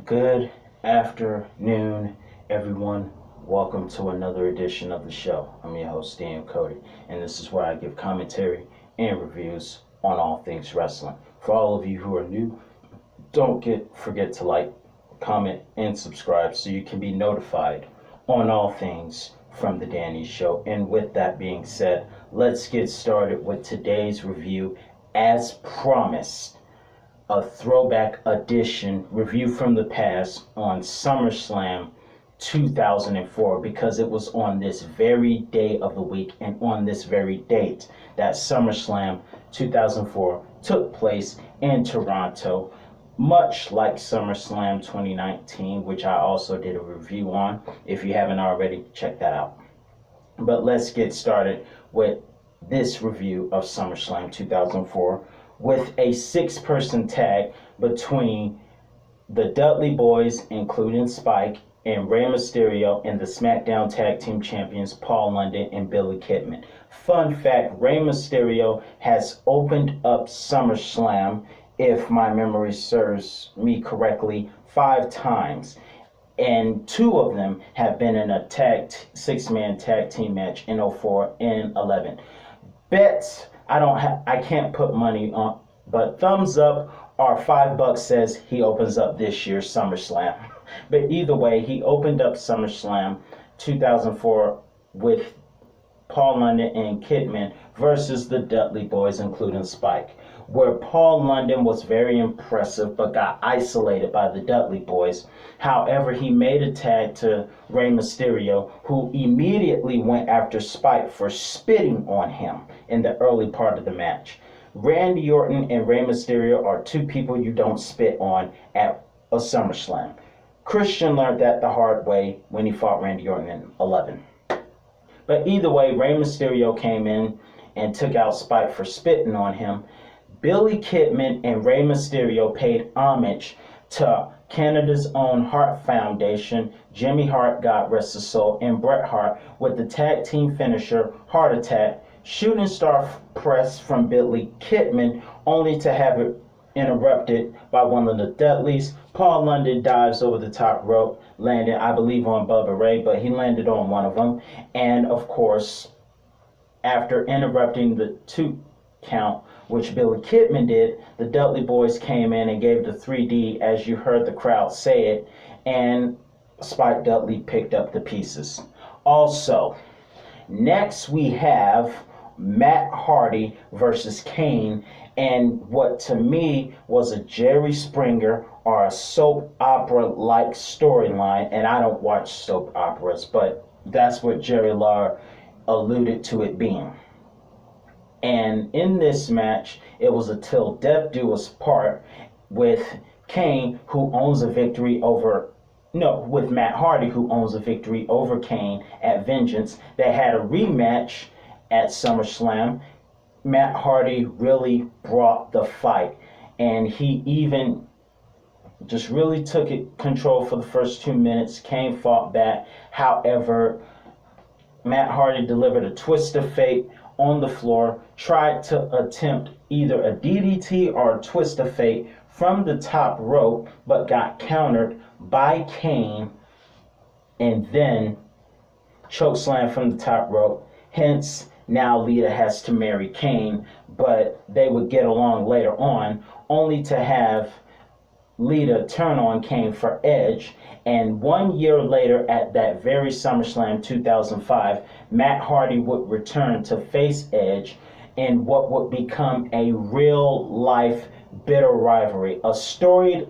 Good afternoon, everyone. Welcome to another edition of the show. I'm your host, Dan Cody, and this is where I give commentary and reviews on all things wrestling. For all of you who are new, don't forget to like, comment, and subscribe so you can be notified on all things from the Danny Show. And with that being said, let's get started with today's review. As promised, a throwback edition review from the past on SummerSlam 2004, because it was on this very day of the week and on this very date that SummerSlam 2004 took place in Toronto, much like SummerSlam 2019, which I also did a review on. If you haven't already, check that out. But let's get started with this review of SummerSlam 2004 with a six-person tag between the Dudley Boys, including Spike, and Rey Mysterio, and the SmackDown Tag Team Champions Paul London and Billy Kidman. Fun fact, Rey Mysterio has opened up SummerSlam, if my memory serves me correctly, 5 times. And 2 of them have been in a six-man tag team match in 04 and 11. Bets, I can't put money on, but thumbs up or $5 says he opens up this year's SummerSlam. But either way, he opened up SummerSlam 2004 with Paul London and Kidman versus the Dudley Boys, including Spike, where Paul London was very impressive but got isolated by the Dudley Boys. However, he made a tag to Rey Mysterio, who immediately went after Spike for spitting on him in the early part of the match. Randy Orton and Rey Mysterio are 2 people you don't spit on at a SummerSlam. Christian learned that the hard way when he fought Randy Orton in 11. But either way, Rey Mysterio came in and took out Spike for spitting on him. Billy Kidman and Rey Mysterio paid homage to Canada's own Hart Foundation, Jimmy Hart, God rest his soul, and Bret Hart with the tag team finisher, Heart Attack, shooting star press from Billy Kidman, only to have it interrupted by one of the Dudleys. Paul London dives over the top rope, landing, I believe, on Bubba Ray, but he landed on one of them. And of course, after interrupting the 2 count, which Billy Kidman did, the Dudley Boys came in and gave the 3D, as you heard the crowd say it, and Spike Dudley picked up the pieces. Also, next we have Matt Hardy versus Kane, and what to me was a Jerry Springer or a soap opera-like storyline, and I don't watch soap operas, but that's what Jerry Lawler alluded to it being. And in this match, it was a till death do us part with Kane, who owns a victory over, with Matt Hardy, who owns a victory over Kane at Vengeance. They had a rematch at SummerSlam. Matt Hardy really brought the fight, and he even just really took control for the first 2 minutes. Kane fought back. However, Matt Hardy delivered a twist of fate on the floor, tried to attempt either a DDT or a twist of fate from the top rope, but got countered by Kane, and then chokeslam from the top rope. Hence, now Lita has to marry Kane, but they would get along later on, only to have Lita turn on Kane for Edge. And 1 year later, at that very SummerSlam 2005, Matt Hardy would return to face Edge in what would become a real-life bitter rivalry, a scripted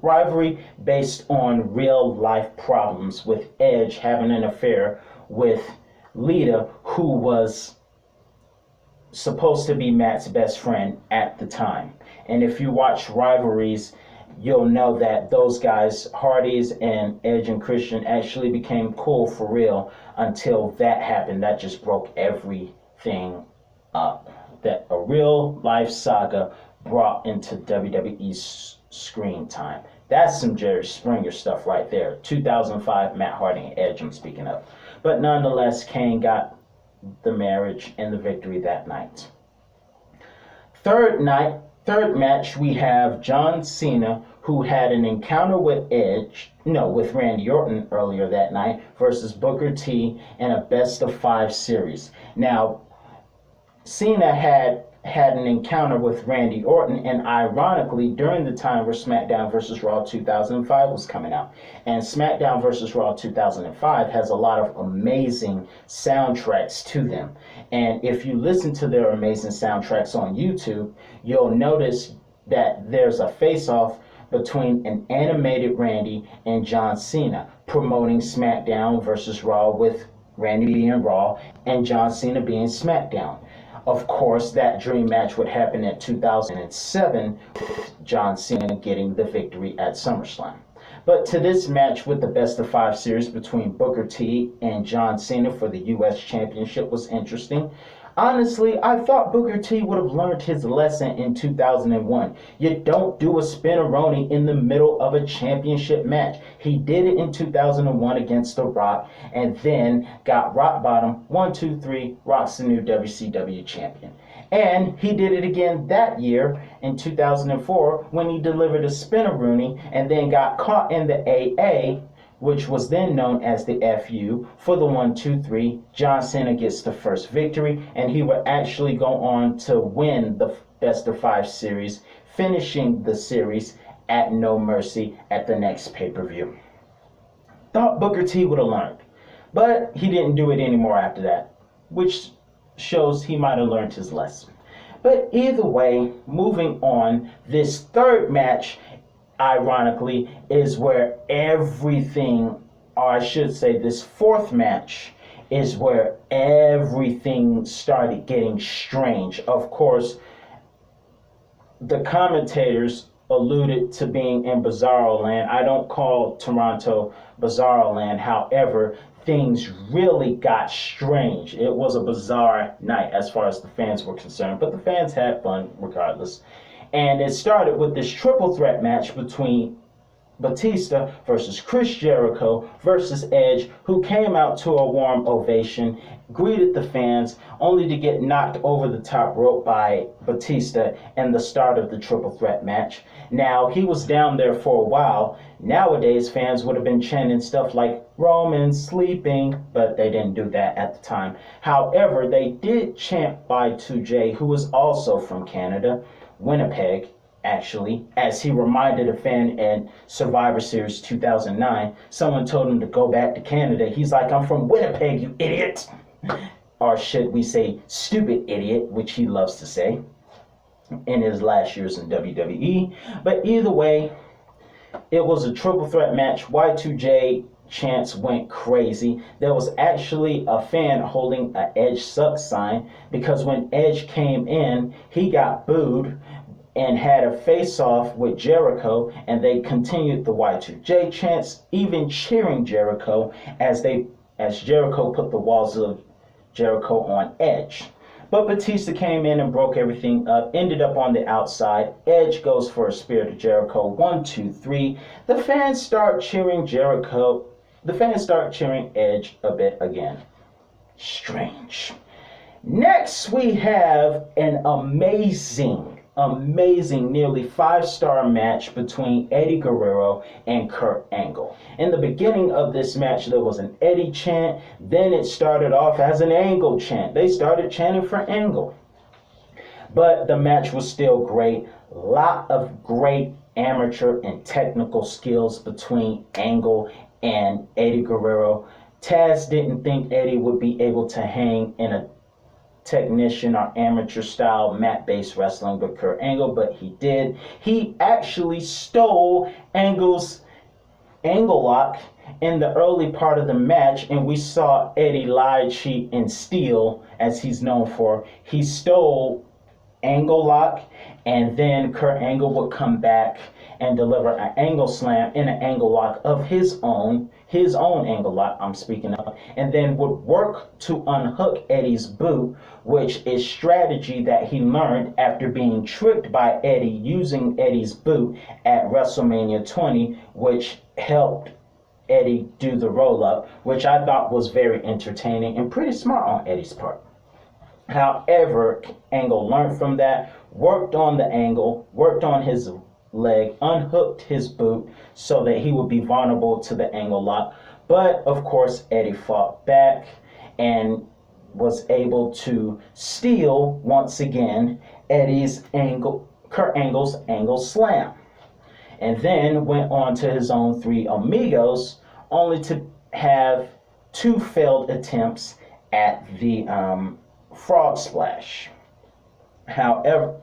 rivalry based on real-life problems, with Edge having an affair with Lita, who was supposed to be Matt's best friend at the time. And if you watch rivalries, you'll know that those guys, Hardys and Edge and Christian, actually became cool for real until that happened. That just broke everything up. That a real life saga brought into WWE's screen time. That's some Jerry Springer stuff right there. 2005 Matt Hardy and Edge I'm speaking of. But nonetheless, Kane got the marriage and the victory that night. Third match, we have John Cena, who had an encounter with with Randy Orton earlier that night, versus Booker T in a best-of-5 series. Now, Cena had an encounter with Randy Orton, and ironically, during the time where SmackDown vs. Raw 2005 was coming out. And SmackDown vs. Raw 2005 has a lot of amazing soundtracks to them. And if you listen to their amazing soundtracks on YouTube, you'll notice that there's a face-off between an animated Randy and John Cena promoting SmackDown vs. Raw, with Randy being Raw and John Cena being SmackDown. Of course, that dream match would happen in 2007, with John Cena getting the victory at SummerSlam. But to this match with the best-of-5 series between Booker T and John Cena for the U.S. Championship was interesting. Honestly, I thought Booker T would have learned his lesson in 2001. You don't do a spin-a-roni in the middle of a championship match. He did it in 2001 against The Rock, and then got rock bottom. 1, 2, 3, Rock's the new WCW champion. And he did it again that year in 2004 when he delivered a spin-a-roni and then got caught in the AA, which was then known as the FU, for the 1, 2, 3. John Cena gets the first victory, and he would actually go on to win the best-of-5 series, finishing the series at No Mercy at the next pay-per-view. Thought Booker T would have learned, but he didn't do it anymore after that, which shows he might have learned his lesson. But either way, moving on, this third match, ironically, is where everything, or I should say this fourth match, is where everything started getting strange. Of course, the commentators alluded to being in Bizarro Land. I don't call Toronto Bizarro Land. However, things really got strange. It was a bizarre night as far as the fans were concerned, but the fans had fun regardless. And it started with this triple threat match between Batista versus Chris Jericho versus Edge, who came out to a warm ovation, greeted the fans, only to get knocked over the top rope by Batista in the start of the triple threat match. Now, he was down there for a while. Nowadays, fans would have been chanting stuff like Roman sleeping, but they didn't do that at the time. However, they did chant Y2J, who is also from Canada, Winnipeg, actually, as he reminded a fan in Survivor Series 2009. Someone told him to go back to Canada. He's like, I'm from Winnipeg, you idiot. Or should we say, stupid idiot, which he loves to say in his last years in WWE. But either way, it was a triple threat match. Y2J chants went crazy. There was actually a fan holding an Edge sucks sign, because when Edge came in, he got booed and had a face-off with Jericho, and they continued the Y2J chants, even cheering Jericho as Jericho put the walls of Jericho on Edge. But Batista came in and broke everything up, ended up on the outside. Edge goes for a spear to Jericho. 1, 2, 3. The fans start cheering Jericho. The fans start cheering Edge a bit again. Strange. Next, we have an amazing nearly 5-star match between Eddie Guerrero and Kurt Angle. In the beginning of this match, there was an Eddie chant. Then it started off as an Angle chant. They started chanting for Angle. But the match was still great. A lot of great amateur and technical skills between Angle and Eddie Guerrero. Taz didn't think Eddie would be able to hang in a technician or amateur style mat-based wrestling with Kurt Angle, but he did. He actually stole Angle's angle lock in the early part of the match, and we saw Eddie lie, cheat, and steal, as he's known for. He stole Angle lock, and then Kurt Angle would come back and deliver an angle slam in an angle lock of his own angle lock I'm speaking of, and then would work to unhook Eddie's boot, which is strategy that he learned after being tricked by Eddie using Eddie's boot at WrestleMania 20, which helped Eddie do the roll-up, which I thought was very entertaining and pretty smart on Eddie's part. However, Angle learned from that, worked on the angle, worked on his leg, unhooked his boot so that he would be vulnerable to the angle lock. But of course, Eddie fought back and was able to steal once again Kurt Angle's angle slam, and then went on to his own three amigos, only to have two failed attempts at the frog splash. However,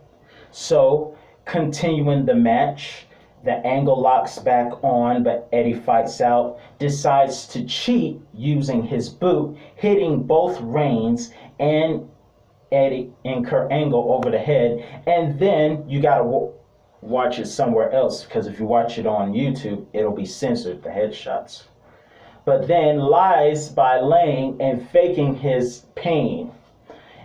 so continuing the match, the angle locks back on, but Eddie fights out, decides to cheat using his boot, hitting both Reigns and Eddie and Kurt Angle over the head. And then you gotta watch it somewhere else, because if you watch it on YouTube, it'll be censored, the headshots. But then lies by laying and faking his pain.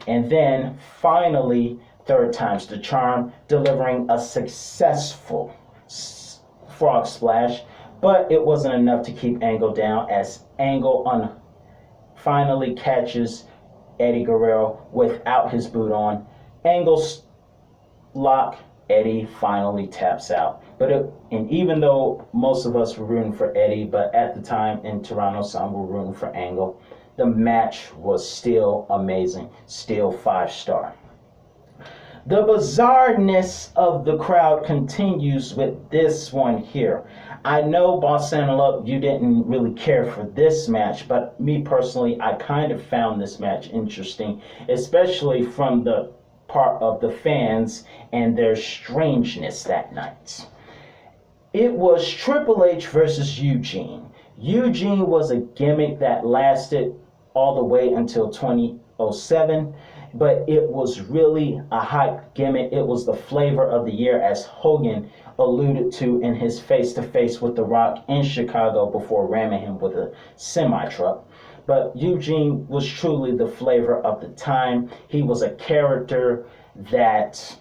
And then finally, third time's the charm, delivering a successful frog splash, but it wasn't enough to keep Angle down, as Angle finally catches Eddie Guerrero without his boot on. Angle's lock, Eddie finally taps out. And even though most of us were rooting for Eddie, but at the time in Toronto, some were rooting for Angle, the match was still amazing, still 5-star. The bizarreness of the crowd continues with this one here. I know, Boss Antelope, you didn't really care for this match, but me personally, I kind of found this match interesting, especially from the part of the fans and their strangeness that night. It was Triple H versus Eugene. Eugene was a gimmick that lasted all the way until 2007. But it was really a hype gimmick. It was the flavor of the year, as Hogan alluded to in his face-to-face with The Rock in Chicago before ramming him with a semi-truck. But Eugene was truly the flavor of the time. He was a character that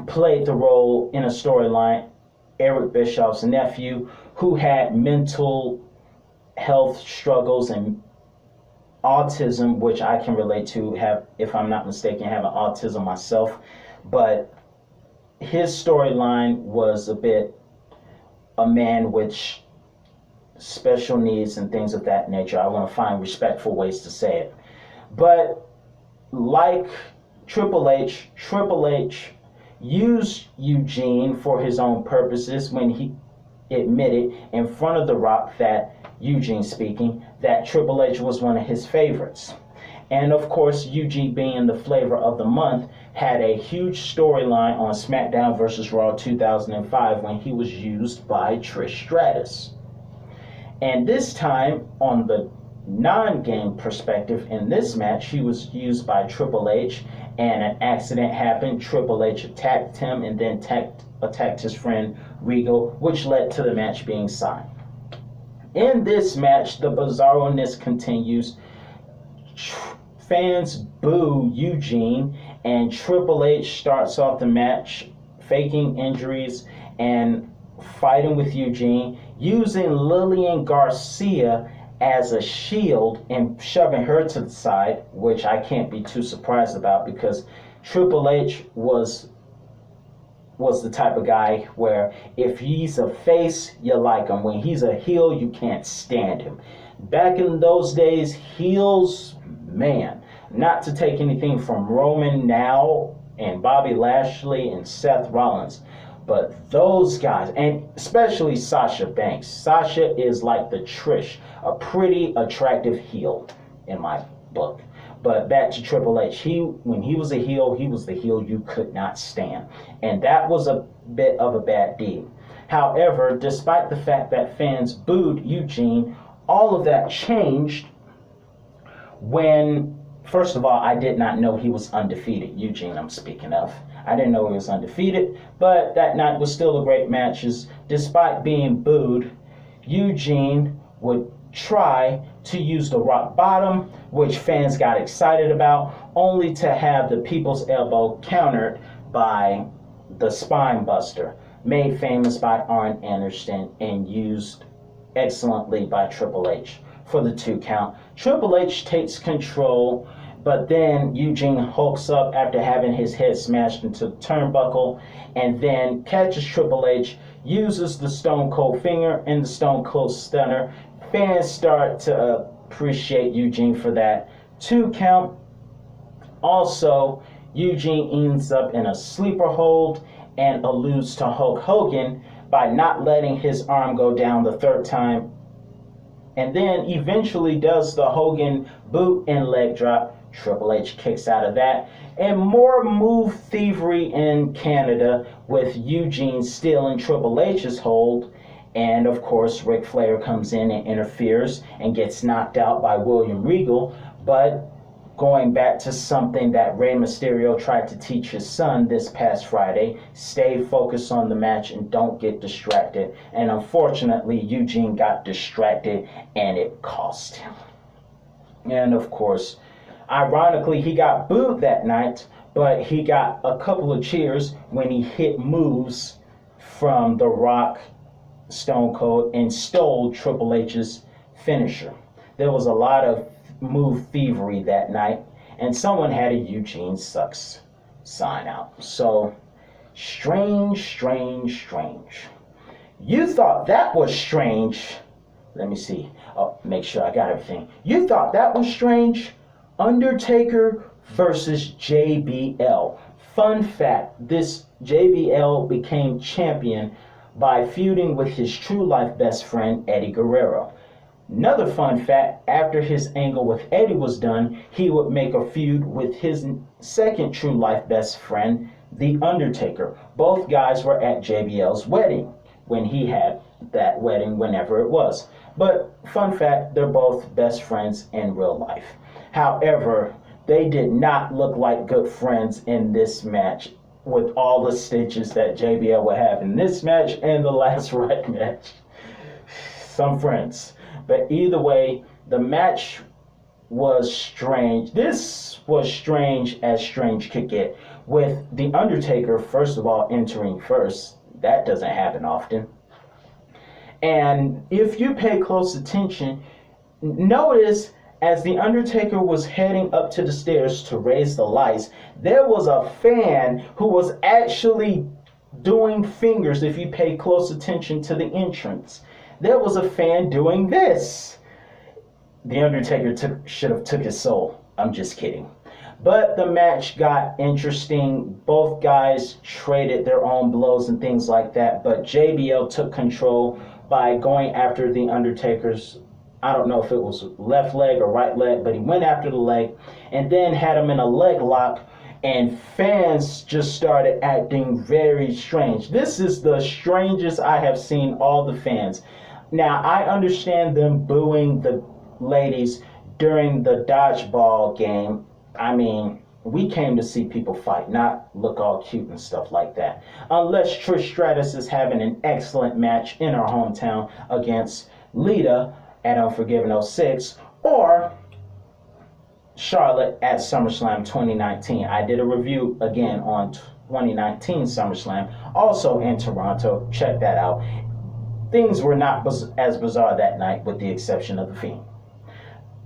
played the role in a storyline, Eric Bischoff's nephew, who had mental health struggles and autism, which I can relate to, if I'm not mistaken, having autism myself. But his storyline was a man with special needs and things of that nature. I want to find respectful ways to say it. But like Triple H used Eugene for his own purposes when he admitted in front of The Rock, that Eugene speaking, that Triple H was one of his favorites. And of course, Eugene, being the flavor of the month, had a huge storyline on SmackDown vs. Raw 2005 when he was used by Trish Stratus. And this time, on the non-game perspective, in this match, he was used by Triple H, and an accident happened. Triple H attacked him and then attacked his friend Regal, which led to the match being signed. In this match, the bizarreness continues. Fans boo Eugene, and Triple H starts off the match faking injuries and fighting with Eugene, using Lillian Garcia as a shield and shoving her to the side, which I can't be too surprised about, because Triple H was the type of guy where if he's a face, you like him. When he's a heel, you can't stand him. Back in those days, heels, man, not to take anything from Roman now and Bobby Lashley and Seth Rollins, but those guys, and especially Sasha Banks. Sasha is like the Trish, a pretty attractive heel in my book. But back to Triple H, when he was a heel, he was the heel you could not stand. And that was a bit of a bad deed. However, despite the fact that fans booed Eugene, all of that changed when, first of all, I did not know he was undefeated. Eugene, I'm speaking of. I didn't know he was undefeated, but that night was still a great match. Despite being booed, Eugene would try to use the rock bottom, which fans got excited about, only to have the people's elbow countered by the spine buster, made famous by Arn Anderson and used excellently by Triple H for the 2 count. Triple H takes control But then Eugene hulks up after having his head smashed into the turnbuckle and then catches Triple H, uses the Stone Cold finger and the Stone Cold stunner. Fans start to appreciate Eugene for that. 2 count. Also, Eugene ends up in a sleeper hold and alludes to Hulk Hogan by not letting his arm go down the 3rd time. And then eventually does the Hogan boot and leg drop. Triple H kicks out of that. And more move thievery in Canada with Eugene stealing Triple H's hold. And of course, Ric Flair comes in and interferes and gets knocked out by William Regal. But going back to something that Rey Mysterio tried to teach his son this past Friday, stay focused on the match and don't get distracted. And unfortunately, Eugene got distracted and it cost him. And of course, ironically, he got booed that night, but he got a couple of cheers when he hit moves from The Rock, Stone Cold, and stole Triple H's finisher. There was a lot of move thievery that night, and someone had a Eugene Sucks sign out. So, strange. You thought that was strange. Let me see. Oh, make sure I got everything. You thought that was strange? Undertaker versus JBL. Fun fact, this JBL became champion by feuding with his true life best friend, Eddie Guerrero. Another fun fact, after his angle with Eddie was done, he would make a feud with his second true life best friend, The Undertaker. Both guys were at JBL's wedding when he had that wedding, whenever it was. But fun fact, they're both best friends in real life. However, they did not look like good friends in this match with all the stitches that JBL would have in this match and the last right match. Some friends. But either way, the match was strange. This was strange as strange could get, with The Undertaker, first of all, entering first. That doesn't happen often. And if you pay close attention, notice as The Undertaker was heading up to the stairs to raise the lights, there was a fan who was actually doing fingers. If you pay close attention to the entrance, there was a fan doing this. The Undertaker should have took his soul. I'm just kidding. But the match got interesting. Both guys traded their own blows and things like that. But JBL took control by going after The Undertaker's, I don't know if it was left leg or right leg, but he went after the leg and then had him in a leg lock. And fans just started acting very strange. This is the strangest I have seen all the fans. Now, I understand them booing the ladies during the dodgeball game. I mean, we came to see people fight, not look all cute and stuff like that. Unless Trish Stratus is having an excellent match in her hometown against Lita at Unforgiven 06, or Charlotte at SummerSlam 2019. I did a review again on 2019 SummerSlam, also in Toronto. Check that out. Things were not as bizarre that night, with the exception of The Fiend,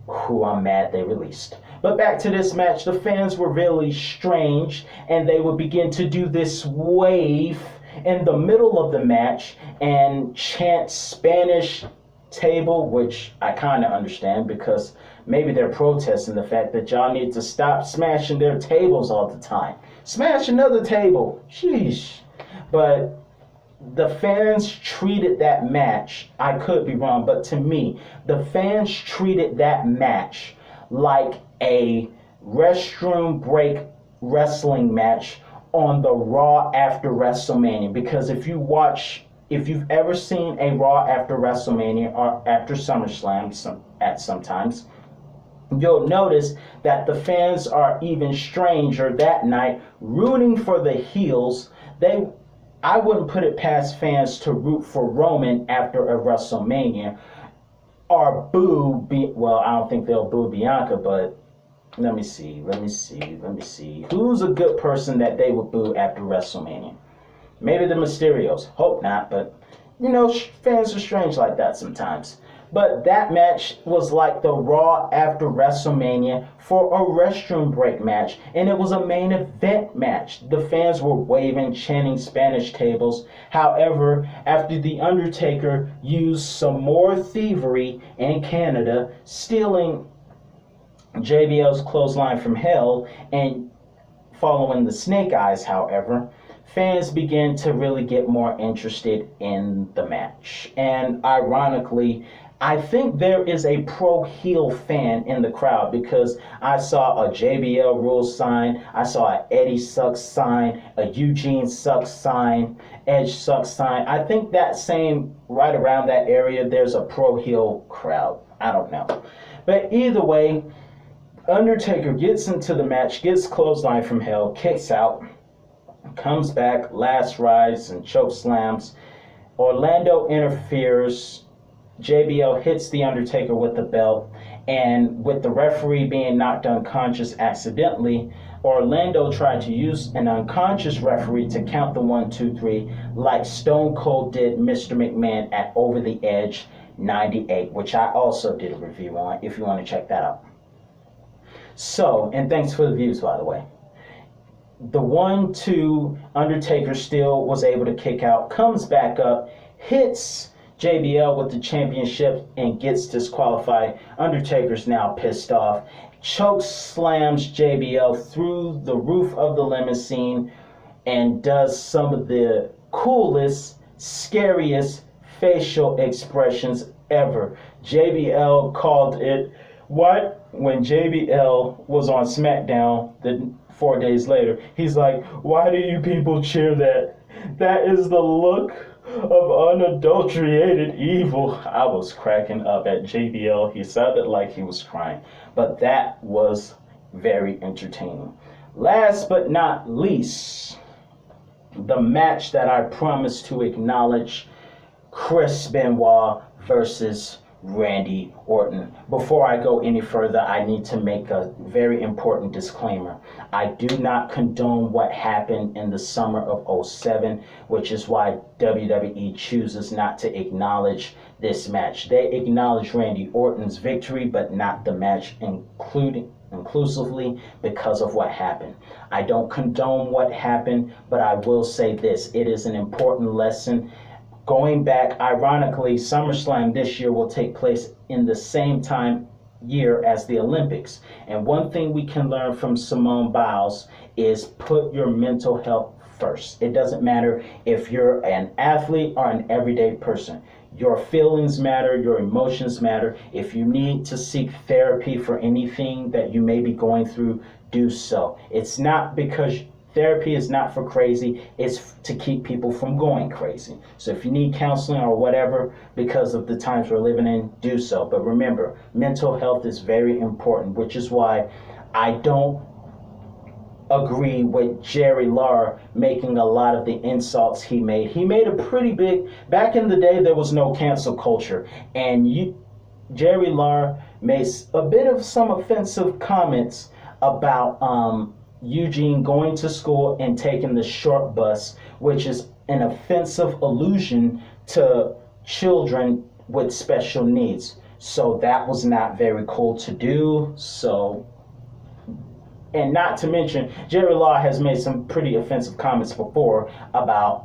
who I'm mad they released. But back to this match, the fans were really strange, and they would begin to do this wave in the middle of the match and chant Spanish table, which I kind of understand, because maybe they're protesting the fact that y'all need to stop smashing their tables all the time. Smash another table. Sheesh. But the fans treated that match, I could be wrong, but to me, the fans treated that match like a restroom break wrestling match on the Raw after WrestleMania. Because if you've ever seen a Raw after WrestleMania or after SummerSlam at sometimes, you'll notice that the fans are even stranger that night, rooting for the heels. I wouldn't put it past fans to root for Roman after a WrestleMania, or well, I don't think they'll boo Bianca, but let me see. Who's a good person that they would boo after WrestleMania? Maybe the Mysterios. Hope not, but, fans are strange like that sometimes. But that match was like the Raw after WrestleMania for a restroom break match, and it was a main event match. The fans were waving, chanting Spanish tables. However, after The Undertaker used some more thievery in Canada, stealing JBL's clothesline from hell and following the snake eyes, however, fans began to really get more interested in the match. And ironically, I think there is a pro-heel fan in the crowd because I saw a JBL rules sign, I saw an Eddie sucks sign, a Eugene sucks sign, Edge sucks sign. I think that same, right around that area, there's a pro-heel crowd. I don't know. But either way, Undertaker gets into the match, gets clothesline from hell, kicks out, comes back, last rise and choke slams. Orlando interferes. JBL hits The Undertaker with the belt, and with the referee being knocked unconscious accidentally, Orlando tried to use an unconscious referee to count the 1, 2, 3, like Stone Cold did Mr. McMahon at Over the Edge 98, which I also did a review on if you want to check that out. So, and thanks for the views, by the way. The 1, 2, Undertaker still was able to kick out, comes back up, hits JBL with the championship and gets disqualified. Undertaker's now pissed off, choke slams JBL through the roof of the limousine and does some of the coolest, scariest facial expressions ever. JBL called it what? When JBL was on SmackDown 4 days later, he's like, "Why do you people cheer that? That is the look of unadulterated evil." I was cracking up at JBL. He sounded like he was crying, but that was very entertaining. Last but not least, the match that I promised to acknowledge, Chris Benoit versus Randy Orton. Before I go any further, I need to make a very important disclaimer. I do not condone what happened in the summer of '07, which is why WWE chooses not to acknowledge this match. They acknowledge Randy Orton's victory, but not the match inclusively because of what happened. I don't condone what happened, but I will say this. It is an important lesson. Going back, ironically, SummerSlam this year will take place in the same time year as the Olympics. And one thing we can learn from Simone Biles is put your mental health first. It doesn't matter if you're an athlete or an everyday person. Your feelings matter, your emotions matter. If you need to seek therapy for anything that you may be going through, do so. It's not because therapy is not for crazy, it's to keep people from going crazy. So if you need counseling or whatever because of the times we're living in, do so. But remember, mental health is very important, which is why I don't agree with Jerry Lawler making a lot of the insults he made. He made a pretty big, back in the day there was no cancel culture, and Jerry Lawler made a bit of some offensive comments about Eugene going to school and taking the short bus, which is an offensive allusion to children with special needs. So that was not very cool to do. So, and not to mention, Jerry Law has made some pretty offensive comments before about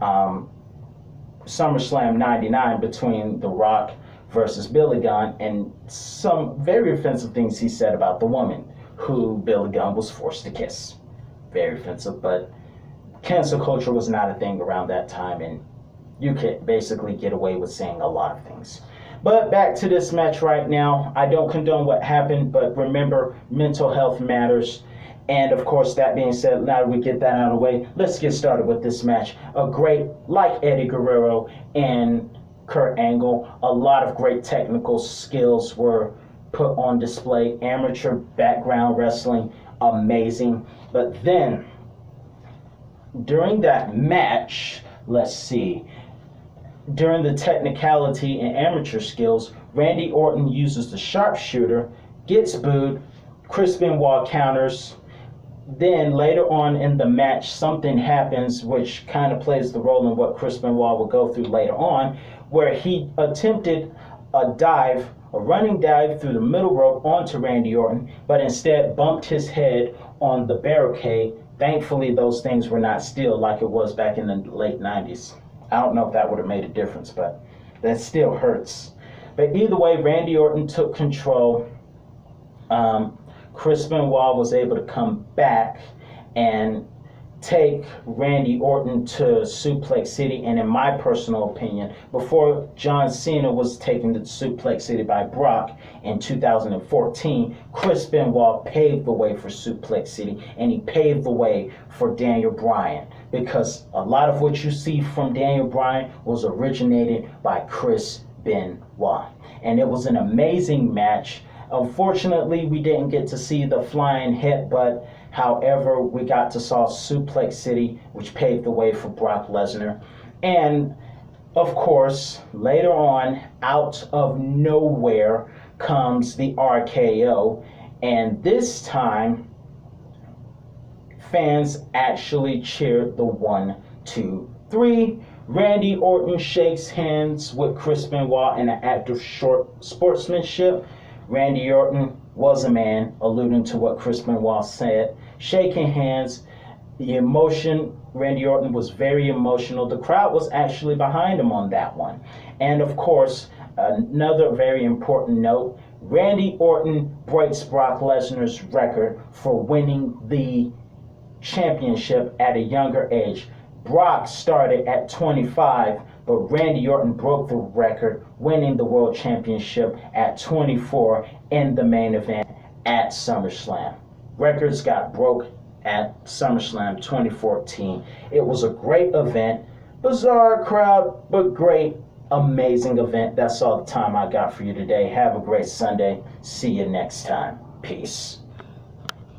SummerSlam 99 between The Rock versus Billy Gunn, and some very offensive things he said about the woman who Billy Gunn was forced to kiss. Very offensive, but cancel culture was not a thing around that time, and you could basically get away with saying a lot of things. But back to this match right now. I don't condone what happened, but remember, mental health matters. And of course, that being said, now that we get that out of the way, let's get started with this match. A great, like Eddie Guerrero and Kurt Angle, a lot of great technical skills were put on display. Amateur background wrestling, amazing. But then, during that match, let's see, during the technicality and amateur skills, Randy Orton uses the sharpshooter, gets booed, Chris Benoit counters. Then later on in the match, something happens which kind of plays the role in what Chris Benoit will go through later on, where he attempted a dive a running dive through the middle rope onto Randy Orton, but instead bumped his head on the barricade. Thankfully, those things were not steel like it was back in the late 90s. I don't know if that would have made a difference, but that still hurts. But either way, Randy Orton took control. Chris Benoit was able to come back and take Randy Orton to Suplex City, and in my personal opinion, before John Cena was taken to Suplex City by Brock in 2014, Chris Benoit paved the way for Suplex City, and he paved the way for Daniel Bryan, because a lot of what you see from Daniel Bryan was originated by Chris Benoit, and it was an amazing match. Unfortunately, we didn't get to see the flying headbutt. However, we got to saw Suplex City, which paved the way for Brock Lesnar. And, of course, later on, out of nowhere comes the RKO. And this time, fans actually cheered the 1, 2, 3. Randy Orton shakes hands with Chris Benoit in an act of short sportsmanship. Randy Orton was a man, alluding to what Chris Benoit said. Shaking hands, the emotion, Randy Orton was very emotional. The crowd was actually behind him on that one. And of course, another very important note, Randy Orton breaks Brock Lesnar's record for winning the championship at a younger age. Brock started at 25, but Randy Orton broke the record, winning the World Championship at 24 in the main event at SummerSlam. Records got broke at SummerSlam 2014. It was a great event, bizarre crowd, but great, amazing event. That's all the time I got for you today. Have a great Sunday. See you next time. Peace.